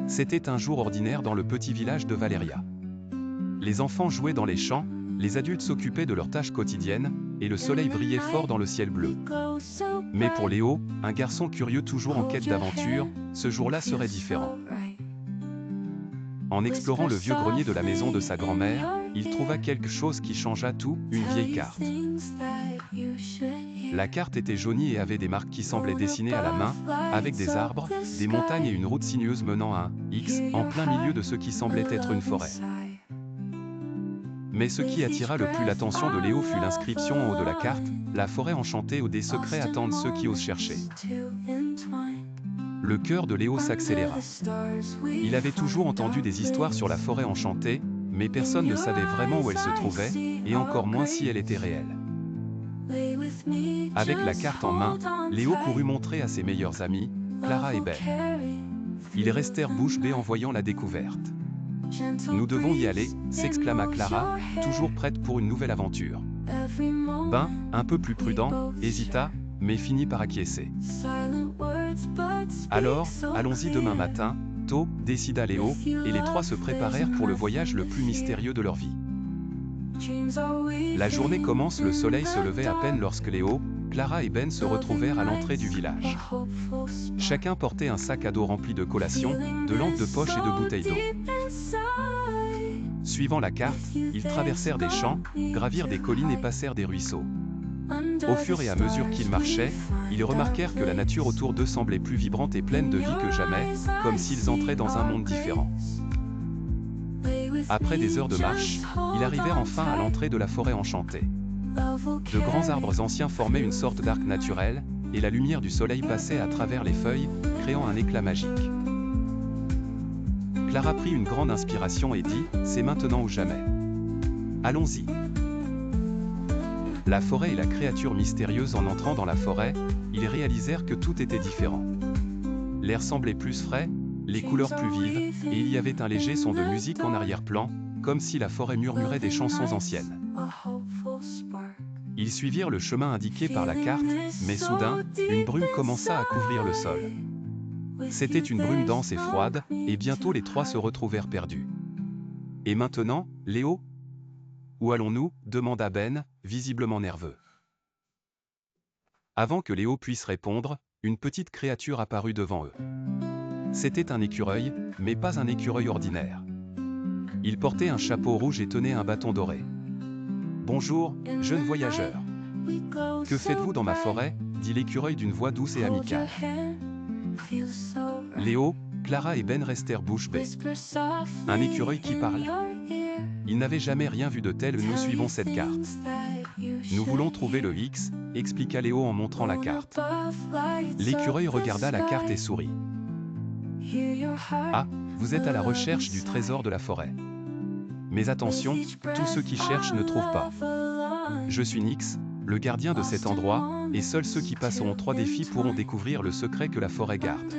C'était un jour ordinaire dans le petit village de Valeria. Les enfants jouaient dans les champs, les adultes s'occupaient de leurs tâches quotidiennes, et le soleil brillait fort dans le ciel bleu. Mais pour Léo, un garçon curieux toujours en quête d'aventure, ce jour-là serait différent. En explorant le vieux grenier de la maison de sa grand-mère, il trouva quelque chose qui changea tout, une vieille carte. La carte était jaunie et avait des marques qui semblaient dessinées à la main, avec des arbres, des montagnes et une route sinueuse menant à un X, en plein milieu de ce qui semblait être une forêt. Mais ce qui attira le plus l'attention de Léo fut l'inscription en haut de la carte, « La forêt enchantée où des secrets attendent ceux qui osent chercher ». Le cœur de Léo s'accéléra. Il avait toujours entendu des histoires sur la forêt enchantée, mais personne ne savait vraiment où elle se trouvait, et encore moins si elle était réelle. Avec la carte en main, Léo courut montrer à ses meilleurs amis, Clara et Ben. Ils restèrent bouche bée en voyant la découverte. « Nous devons y aller », s'exclama Clara, toujours prête pour une nouvelle aventure. Ben, un peu plus prudent, hésita, mais finit par acquiescer. « Alors, allons-y demain matin, tôt », décida Léo, et les trois se préparèrent pour le voyage le plus mystérieux de leur vie. La journée commence, le soleil se levait à peine lorsque Léo, Clara et Ben se retrouvèrent à l'entrée du village. Chacun portait un sac à dos rempli de collations, de lampes de poche et de bouteilles d'eau. Suivant la carte, ils traversèrent des champs, gravirent des collines et passèrent des ruisseaux. Au fur et à mesure qu'ils marchaient, ils remarquèrent que la nature autour d'eux semblait plus vibrante et pleine de vie que jamais, comme s'ils entraient dans un monde différent. Après des heures de marche, ils arrivèrent enfin à l'entrée de la forêt enchantée. De grands arbres anciens formaient une sorte d'arc naturel, et la lumière du soleil passait à travers les feuilles, créant un éclat magique. Clara prit une grande inspiration et dit « C'est maintenant ou jamais. Allons-y ». La forêt et la créature mystérieuse. En entrant dans la forêt, ils réalisèrent que tout était différent. L'air semblait plus frais, les couleurs plus vives, et il y avait un léger son de musique en arrière-plan, comme si la forêt murmurait des chansons anciennes. Ils suivirent le chemin indiqué par la carte, mais soudain, une brume commença à couvrir le sol. C'était une brume dense et froide, et bientôt les trois se retrouvèrent perdus. « Et maintenant, Léo ? Où allons-nous » demanda Ben, visiblement nerveux. Avant que Léo puisse répondre, une petite créature apparut devant eux. C'était un écureuil, mais pas un écureuil ordinaire. Il portait un chapeau rouge et tenait un bâton doré. « Bonjour, jeune voyageur. Que faites-vous dans ma forêt » dit l'écureuil d'une voix douce et amicale. Léo, Clara et Ben restèrent bouche bée. Un écureuil qui parle ? Ils n'avaient jamais rien vu de tel. Nous suivons cette carte. Nous voulons trouver le X, expliqua Léo en montrant la carte. L'écureuil regarda la carte et sourit. Ah, vous êtes à la recherche du trésor de la forêt. Mais attention, tous ceux qui cherchent ne trouvent pas. Je suis Nyx, le gardien de cet endroit, et seuls ceux qui passeront 3 défis pourront découvrir le secret que la forêt garde.